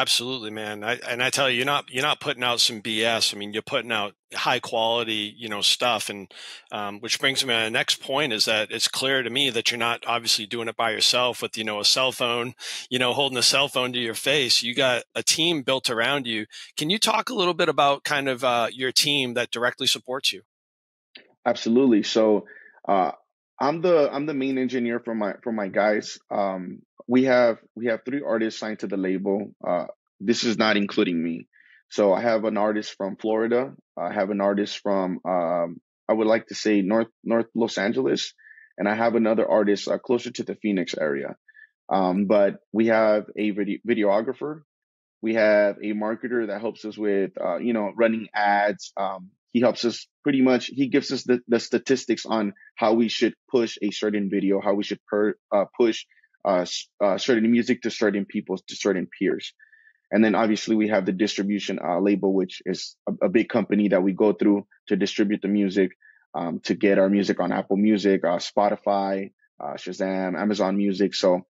absolutely, man. And I tell you, you're not putting out some BS. I mean, you're putting out high quality, stuff. And which brings me to the next point is that it's clear to me that you're not obviously doing it by yourself with, a cell phone, holding a cell phone to your face. You got a team built around you. Can you talk a little bit about kind of your team that directly supports you? Absolutely. So uh, I'm the main engineer for my guys. We have three artists signed to the label. This is not including me. So I have an artist from Florida. I have an artist from I would like to say North Los Angeles, and I have another artist closer to the Phoenix area. But we have a videographer. We have a marketer that helps us with, running ads. He helps us pretty much. He gives us the statistics on how we should push a certain video, how we should push certain music to certain people, to certain peers. And then obviously we have the distribution label, which is a big company that we go through to distribute the music, to get our music on Apple Music, Spotify, Shazam, Amazon Music. So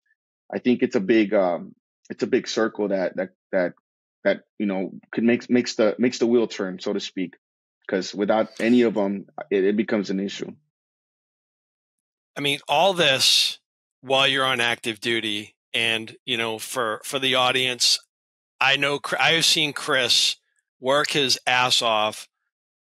I think it's a big circle that could makes the wheel turn, so to speak. Because without any of them, it becomes an issue. I mean, all this while you're on active duty, and for the audience, I have seen Chris work his ass off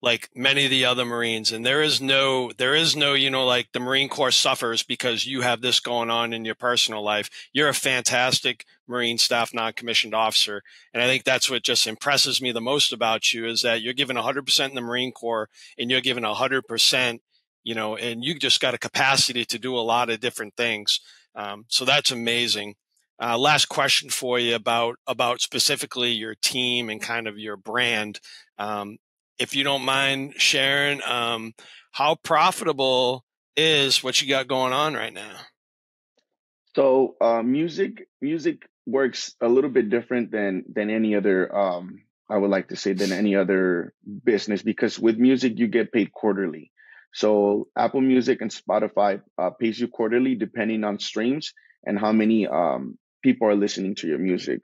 like many of the other Marines. And there is no, like the Marine Corps suffers because you have this going on in your personal life. You're a fantastic Marine staff non-commissioned officer. And I think that's what just impresses me the most about you is that you're giving 100% in the Marine Corps and you're giving 100%, and you just got a capacity to do a lot of different things. So that's amazing. Last question for you about specifically your team and kind of your brand. If you don't mind sharing, how profitable is what you got going on right now? So music works a little bit different than any other. I would like to say than any other business, because with music you get paid quarterly. So Apple Music and Spotify pays you quarterly depending on streams and how many people are listening to your music.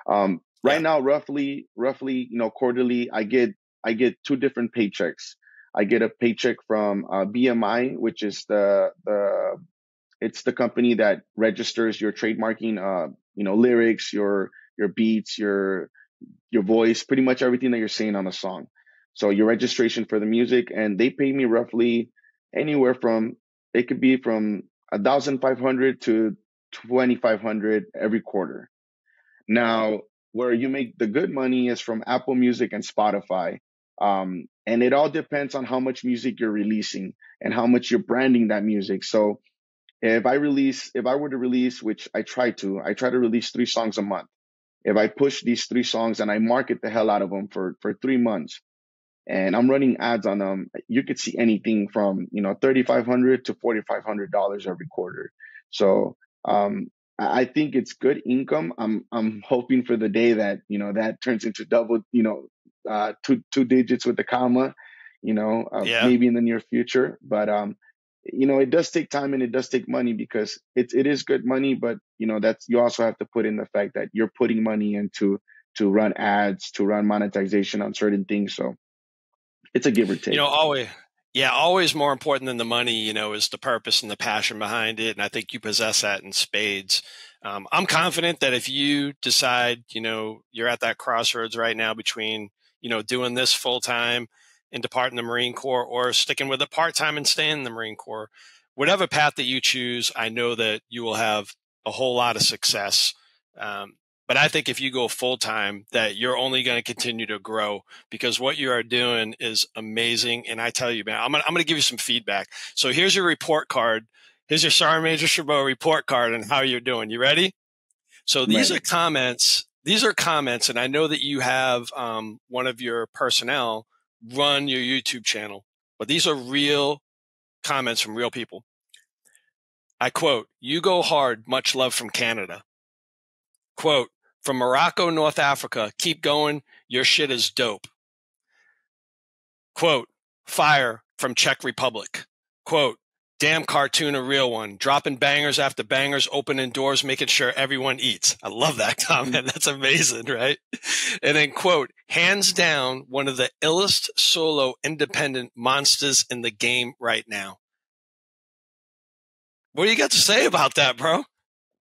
Right Yeah. now, roughly, quarterly, I get two different paychecks. I get a paycheck from BMI, which is the company that registers your trademarking, lyrics, your beats, your voice, pretty much everything that you're saying on a song. So your registration for the music, and they pay me roughly anywhere from, it could be from 1,500 to 2,500 every quarter. Now, where you make the good money is from Apple Music and Spotify. And it all depends on how much music you're releasing and how much you're branding that music. So if I were to release, which I try to release 3 songs a month. If I push these 3 songs and I market the hell out of them for 3 months, and I'm running ads on them, you could see anything from $3,500 to $4,500 every quarter. So I think it's good income. I'm hoping for the day that that turns into double, two digits with the comma, Yeah. maybe in the near future. But it does take time and it does take money, because it is good money, but that's, you also have to put in the fact that you're putting money into to run ads, to run monetization on certain things. So it's a give or take. Always, yeah, always more important than the money, is the purpose and the passion behind it. And I think you possess that in spades. I'm confident that if you decide, you're at that crossroads right now between, doing this full time and departing the Marine Corps or sticking with it part time and staying in the Marine Corps, whatever path that you choose, I know that you will have a whole lot of success. Um, but I think if you go full time, that you're only going to continue to grow because what you are doing is amazing. And I tell you, man, I'm gonna give you some feedback. So here's your report card. Here's your Sergeant Major Chabot report card on how you're doing. You ready? So I'm these are ready. comments. These are comments, and I know that you have one of your personnel run your YouTube channel, but these are real comments from real people. I quote, "You go hard. Much love from Canada." Quote, "From Morocco, North Africa, keep going. Your shit is dope." Quote, "Fire from Czech Republic." Quote, Damn cartoon, a real one. Dropping bangers after bangers, opening doors, making sure everyone eats. I love that comment. That's amazing, right? And then quote, hands down, one of the illest solo independent monsters in the game right now. What do you got to say about that, bro?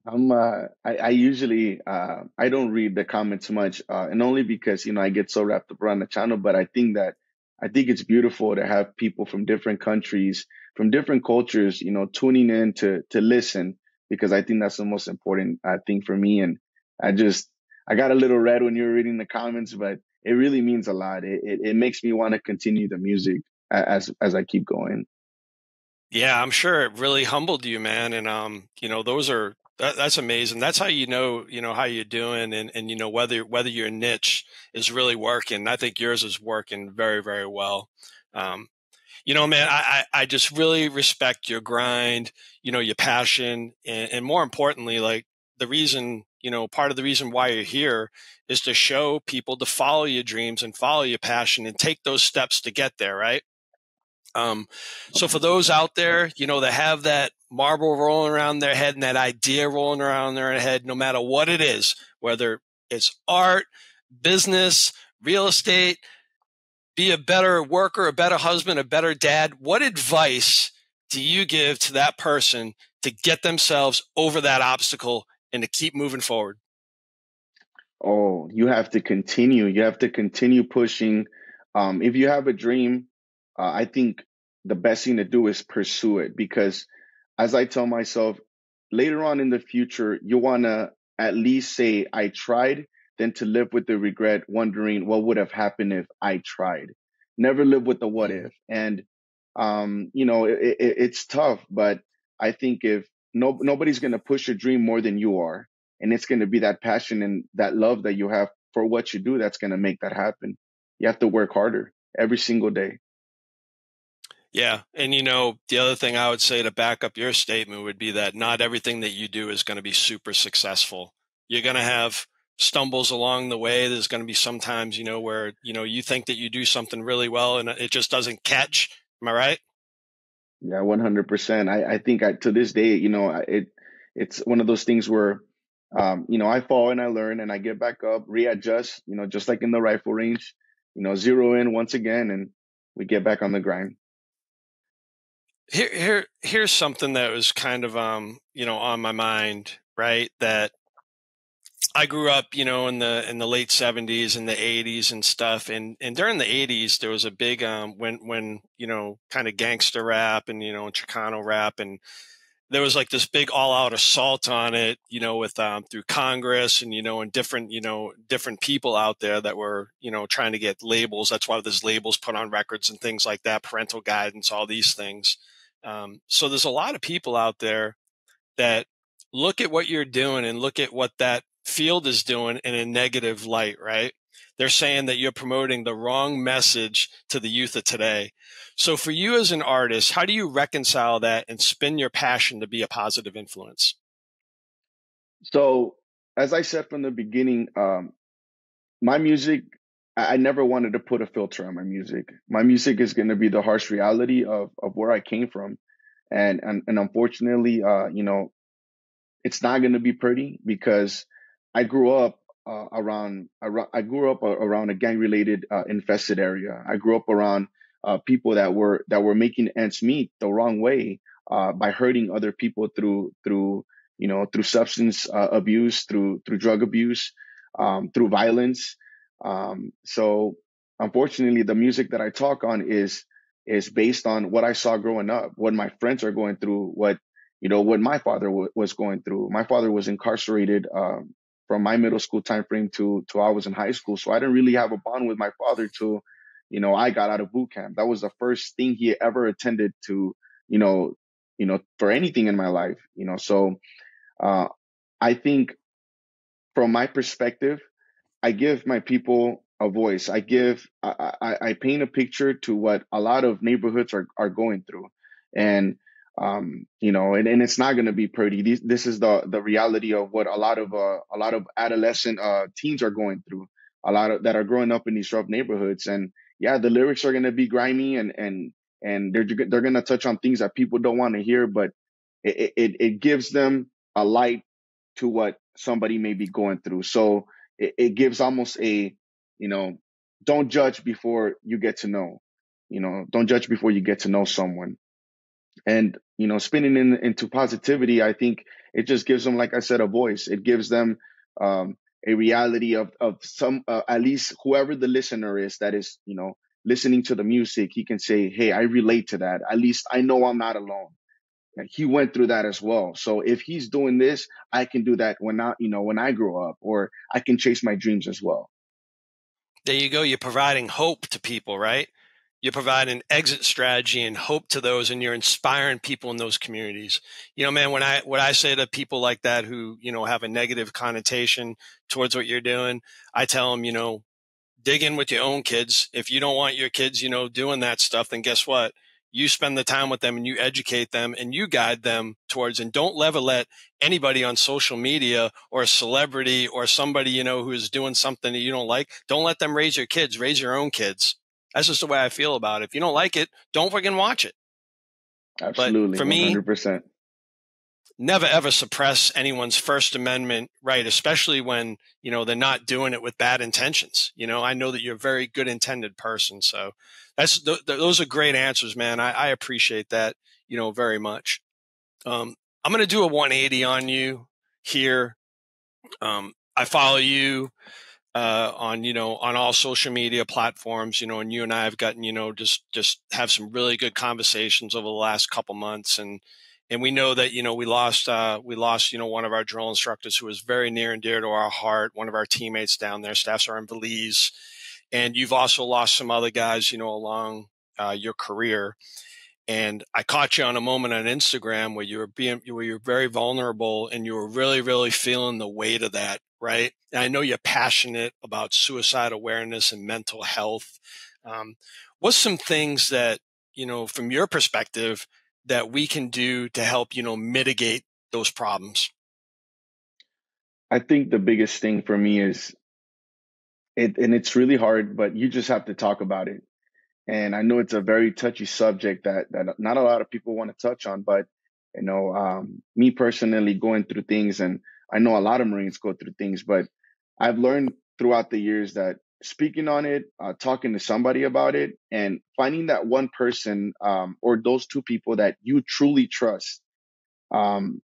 I usually I don't read the comments much, and only because I get so wrapped up around the channel. But I think it's beautiful to have people from different countries, from different cultures, tuning in to listen, because I think that's the most important thing for me. And I just I got a little red when you were reading the comments, but it really means a lot. It makes me want to continue the music as I keep going. Yeah, I'm sure it really humbled you, man. And that's amazing. That's how how you're doing, and whether your niche is really working. I think yours is working very, very well. Um, man, I just really respect your grind, your passion, and more importantly, like part of the reason why you're here is to show people to follow your dreams and follow your passion and take those steps to get there, right? So for those out there, that have that marble rolling around their head and that idea rolling around their head, no matter what it is, whether it's art, business, real estate, be a better worker, a better husband, a better dad, what advice do you give to that person to get themselves over that obstacle and to keep moving forward? Oh, you have to continue. You have to continue pushing. If you have a dream, I think the best thing to do is pursue it, because, as I tell myself, later on in the future, you want to at least say, I tried, than to live with the regret, wondering what would have happened if I tried. Never live with the what Mm. if. And, it's tough, but I think if nobody's going to push your dream more than you are, and it's going to be that passion and that love that you have for what you do that's going to make that happen. You have to work harder every single day. Yeah. And, the other thing I would say to back up your statement would be that not everything that you do is going to be super successful. You're going to have stumbles along the way. There's going to be sometimes, where, you think that you do something really well and it just doesn't catch. Am I right? Yeah, 100%. I think to this day, it's one of those things where, I fall and I learn and I get back up, readjust, just like in the rifle range, zero in once again, and we get back on the grind. Here's something that was kind of, on my mind, right? That I grew up, in the late '70s and the '80s and stuff, and during the '80s there was a big when kind of gangster rap and Chicano rap, and there was like this big all out assault on it, with through Congress and and different people out there that were trying to get labels. That's why there's labels put on records and things like that, parental guidance, all these things. So there's a lot of people out there that look at what you're doing and look at what that field is doing in a negative light, right? They're saying that you're promoting the wrong message to the youth of today. So for you as an artist, how do you reconcile that and spin your passion to be a positive influence? So, as I said from the beginning, my music, I never wanted to put a filter on my music. My music is going to be the harsh reality of where I came from. And unfortunately, it's not going to be pretty, because I grew up around a gang related infested area. I grew up around people that were making ends meet the wrong way, by hurting other people through substance abuse, through drug abuse, through violence. So unfortunately, the music that I talk on is based on what I saw growing up, what my friends are going through, what my father was going through. My father was incarcerated from my middle school time frame to I was in high school. So I didn't really have a bond with my father till, I got out of boot camp. That was the first thing he ever attended to, you know, for anything in my life. So uh, I think, from my perspective, I give my people a voice. I paint a picture to what a lot of neighborhoods are going through, and and it's not going to be pretty. This is the reality of what a lot of adolescent teens are going through. A lot of that are growing up in these rough neighborhoods, and yeah, the lyrics are going to be grimy, and and they're going to touch on things that people don't want to hear, but it gives them a light to what somebody may be going through. So it gives almost a, you know, don't judge before you get to know, don't judge before you get to know someone. And, spinning into positivity, I think it just gives them, like I said, a voice. It gives them a reality of some, at least whoever the listener is that is, listening to the music, he can say, hey, I relate to that. At least I know I'm not alone. Like, he went through that as well. So if he's doing this, I can do that when I grow up, or I can chase my dreams as well. There you go. You're providing hope to people, right? You provide an exit strategy and hope to those, and you're inspiring people in those communities. Man, what I say to people like that who, have a negative connotation towards what you're doing, I tell them, dig in with your own kids. If you don't want your kids, doing that stuff, then guess what? You spend the time with them and you educate them and you guide them towards, and don't ever let anybody on social media or a celebrity or somebody, who is doing something that you don't like, don't let them raise your kids, raise your own kids. That's just the way I feel about it. If you don't like it, don't fucking watch it. Absolutely. But for me, 100%. never ever suppress anyone's First Amendment right, especially when, they're not doing it with bad intentions. I know that you're a very good intended person. So those are great answers, man. I appreciate that, very much. I'm going to do a 180 on you here. I follow you on all social media platforms, and you and I have gotten, just have some really good conversations over the last couple months. And we know that, we lost, one of our drill instructors who was very near and dear to our heart. One of our teammates down there, Staff Sergeant Belize. And you've also lost some other guys, along your career. And I caught you on a moment on Instagram where you were very vulnerable and you were really, really feeling the weight of that. Right. And I know you're passionate about suicide awareness and mental health. What's some things that, from your perspective, that we can do to help, mitigate those problems? I think the biggest thing for me is and it's really hard, but you just have to talk about it. And I know it's a very touchy subject that not a lot of people want to touch on, but me personally going through things, and I know a lot of Marines go through things, but I've learned throughout the years that speaking on it, talking to somebody about it, and finding that one person or those two people that you truly trust. Um,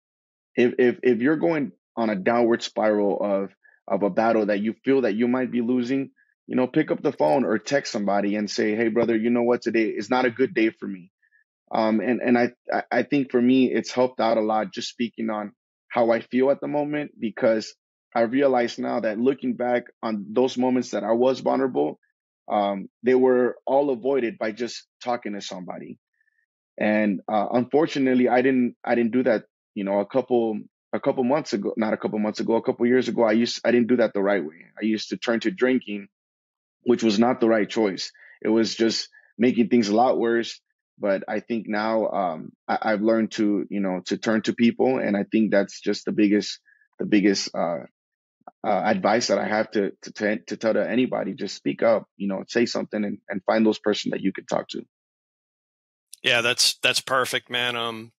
if you're going on a downward spiral of a battle that you feel that you might be losing, pick up the phone or text somebody and say, hey brother, you know what, today is not a good day for me. And I think for me it's helped out a lot just speaking on how I feel at the moment, because I realize now that looking back on those moments that I was vulnerable, they were all avoided by just talking to somebody. And unfortunately, I didn't do that. A couple months ago, not a couple months ago, a couple years ago, I didn't do that the right way. I used to turn to drinking, which was not the right choice. It was just making things a lot worse. But I think now I've learned to turn to people, and I think that's just the biggest advice that I have to tell to anybody. Just speak up, say something, and find those person that you could talk to. Yeah, that's perfect, man.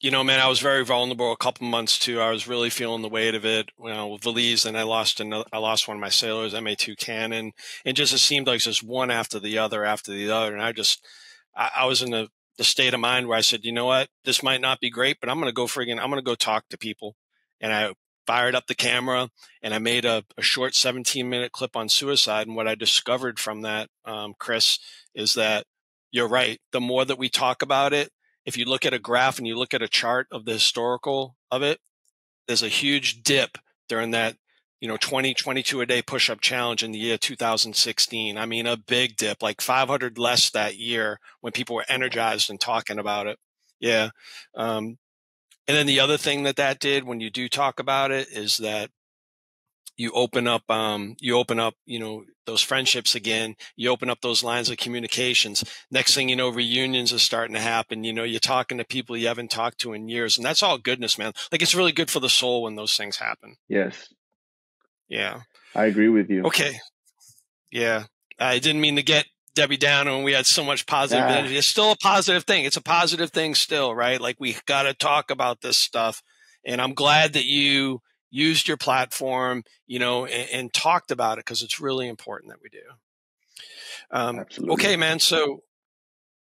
Man, I was very vulnerable a couple months too. I was really feeling the weight of it, with Valise, and I lost one of my sailors, MA2 Cannon, and just it seemed like just one after the other, and I was in the state of mind where I said, you know what, this might not be great, but I'm gonna go talk to people, and I fired up the camera and I made a short 17-minute clip on suicide. And what I discovered from that, Chris, is that you're right. The more that we talk about it, if you look at a graph and you look at a chart of the historical of it, there's a huge dip during that, 22 a day push-up challenge in the year 2016. I mean, a big dip, like 500 less that year when people were energized and talking about it. Yeah. And then the other thing that did when you do talk about it is that you open up, those friendships again. You open up those lines of communications. Next thing you know, reunions are starting to happen. You're talking to people you haven't talked to in years, and that's all goodness, man. Like, it's really good for the soul when those things happen. Yes. Yeah. I agree with you. Okay. Yeah. I didn't mean to get Debbie Downer and we had so much positive Ah, energy. It's still a positive thing. It's a positive thing still, right? Like we got to talk about this stuff. And I'm glad that you used your platform, and talked about it because it's really important that we do. absolutely. Okay, man. So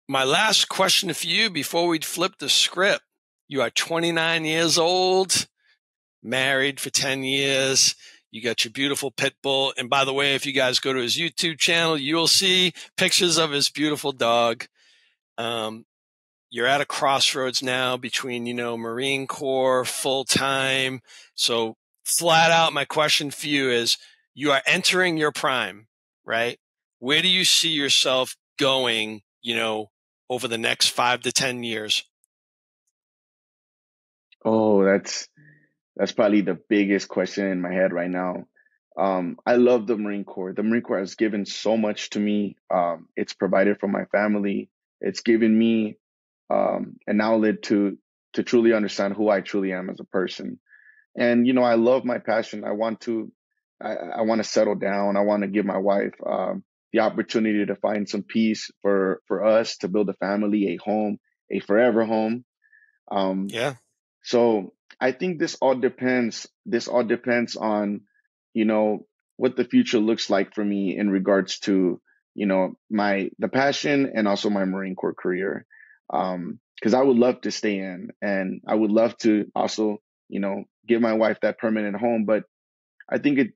my last question for you before we flip the script, you are 29 years old, married for 10 years. You got your beautiful pit bull. And by the way, if you guys go to his YouTube channel, you'll see pictures of his beautiful dog. You're at a crossroads now between, Marine Corps, full time. So flat out, my question for you is, you are entering your prime, right? Where do you see yourself going, over the next 5 to 10 years? Oh, that's probably the biggest question in my head right now. I love the Marine Corps. The Marine Corps has given so much to me. It's provided for my family. It's given me an outlet to truly understand who I truly am as a person. And I love my passion. I want to settle down. I want to give my wife the opportunity to find some peace for us to build a family, a home, a forever home. Um, Yeah. so I think this all depends. This all depends on, you know, what the future looks like for me in regards to, the passion and also my Marine Corps career. Because I would love to stay in, and I would love to also, give my wife that permanent home. But I think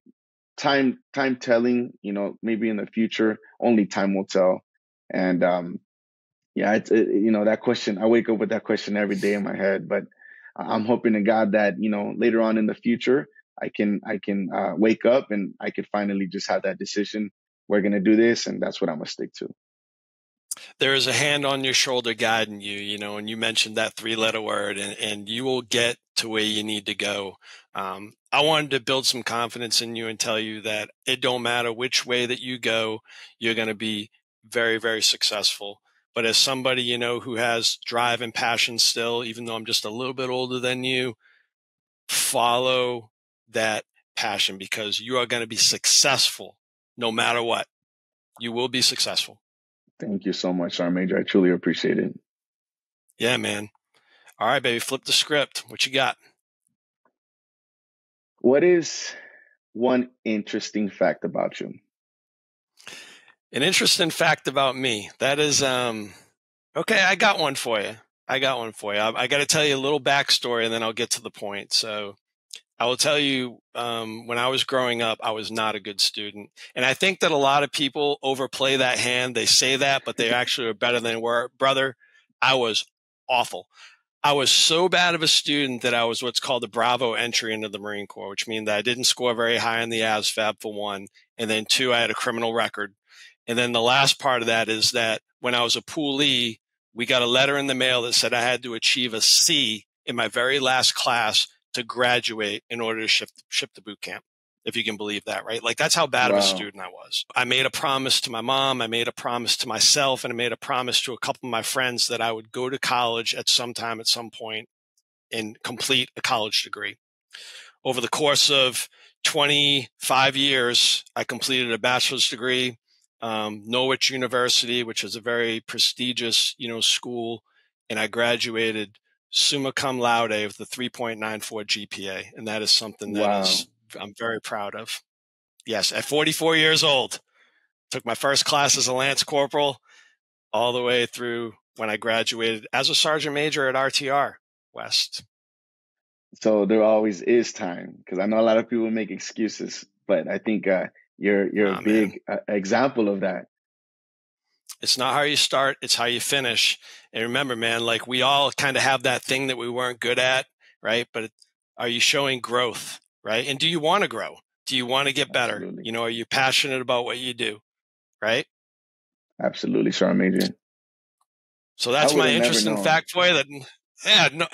time telling, maybe in the future, only time will tell. And yeah, that question. I wake up with that question every day in my head, but I'm hoping to God that later on in the future, I can wake up and I could finally just have that decision. We're gonna do this, and that's what I'm gonna stick to. There is a hand on your shoulder guiding you, and you mentioned that 3-letter word, and you will get to where you need to go. I wanted to build some confidence in you and tell you that it don't matter which way that you go, you're going to be very, very successful. But as somebody, who has drive and passion still, even though I'm just a little bit older than you, follow that passion because you are going to be successful no matter what. You will be successful. Thank you so much, Sergeant Major. I truly appreciate it. Yeah, man. All right, baby, flip the script. What you got? What is one interesting fact about you? An interesting fact about me. That is, okay, I got one for you. I got to tell you a little backstory and then I'll get to the point. So I will tell you, when I was growing up, I was not a good student. And I think that a lot of people overplay that hand. They say that, but they actually are better than they were. Brother, I was awful. I was so bad of a student that I was what's called a Bravo entry into the Marine Corps, which means that I didn't score very high on the ASVAB for one. And then two, I had a criminal record. And then the last part of that is that when I was a poolee, we got a letter in the mail that said I had to achieve a C in my very last class to graduate in order to ship the boot camp. If you can believe that, right? Like that's how bad of a Wow. student I was. I made a promise to my mom. I made a promise to myself, and I made a promise to a couple of my friends that I would go to college at some time, at some point, and complete a college degree. Over the course of 25 years, I completed a bachelor's degree, Norwich University, which is a very prestigious, school, and I graduated summa cum laude with a 3.94 GPA, and that is something that Wow. I'm very proud of. Yes, at 44 years old, took my first class as a Lance Corporal all the way through when I graduated as a Sergeant Major at RTR West. So there always is time, because I know a lot of people make excuses, but I think you're a Nah, man. big example of that. It's not how you start, it's how you finish. And remember, man, like we all kind of have that thing that we weren't good at, right? But are you showing growth, right? And do you want to grow? Do you want to get better? Absolutely. Are you passionate about what you do, right? Absolutely, Sergeant Major. So I that's would my have never interesting known. fact for you that, yeah, no,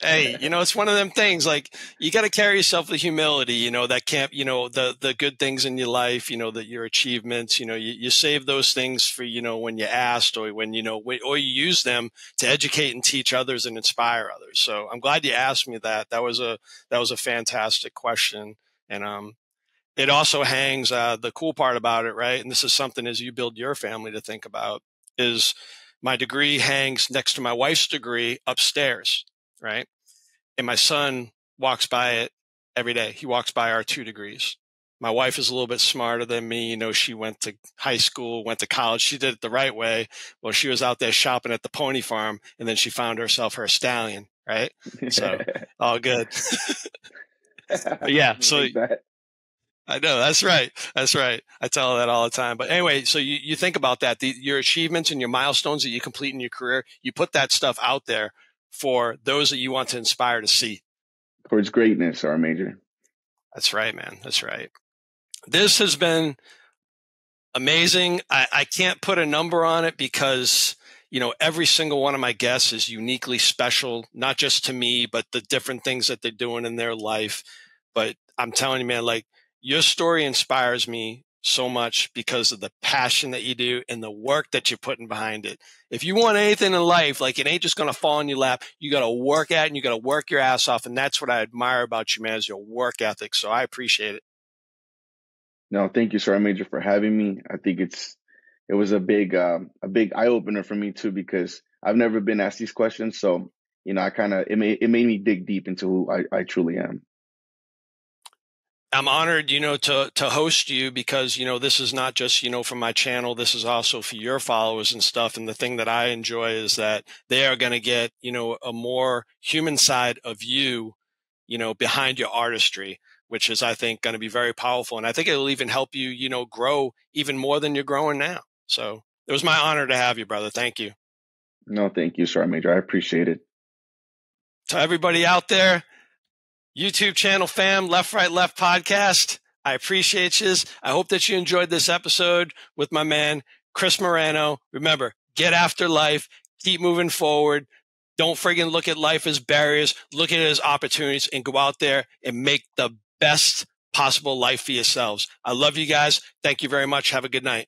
hey, it's one of them things like you got to carry yourself with humility, that can't, the good things in your life, that your achievements, you save those things for, when you asked or when, or you use them to educate and teach others and inspire others. So I'm glad you asked me that. That was a fantastic question. And, it also hangs, the cool part about it, right? And this is something as you build your family to think about, is my degree hangs next to my wife's degree upstairs, right? And my son walks by it every day. He walks by our 2 degrees. My wife is a little bit smarter than me. You know, she went to high school, went to college. She did it the right way. Well, she was out there shopping at the pony farm, and then she found herself her stallion, right? So all good. But yeah, so like that. I know that's right. That's right. I tell her that all the time. But anyway, so you think about that, your achievements and your milestones that you complete in your career, you put that stuff out there for those that you want to inspire to see. Towards greatness, our major. That's right, man. That's right. This has been amazing. I can't put a number on it because, you know, every single one of my guests is uniquely special, not just to me, but the different things that they're doing in their life. But I'm telling you, man, like, your story inspires me so much because of the passion that you do and the work that you're putting behind it. If you want anything in life, like, it ain't just going to fall in your lap. You got to work at it and you got to work your ass off. And that's what I admire about you, man, is your work ethic. So I appreciate it. No, thank you, Sergeant Major, for having me. I think it was a big eye opener for me too, because I've never been asked these questions. So, you know, it made me dig deep into who I truly am. I'm honored, you know, to host you because, you know, this is not just, you know, for my channel. This is also for your followers and stuff. And the thing that I enjoy is that they are going to get, you know, a more human side of you, you know, behind your artistry, which is, I think, going to be very powerful. And I think it'll even help you, you know, grow even more than you're growing now. So it was my honor to have you, brother. Thank you. No, thank you, Sergeant Major. I appreciate it. To everybody out there, YouTube channel fam, Left, Right, Left podcast, I appreciate you. I hope that you enjoyed this episode with my man, Chris Moreno. Remember, get after life, keep moving forward. Don't friggin' look at life as barriers, look at it as opportunities, and go out there and make the best possible life for yourselves. I love you guys. Thank you very much. Have a good night.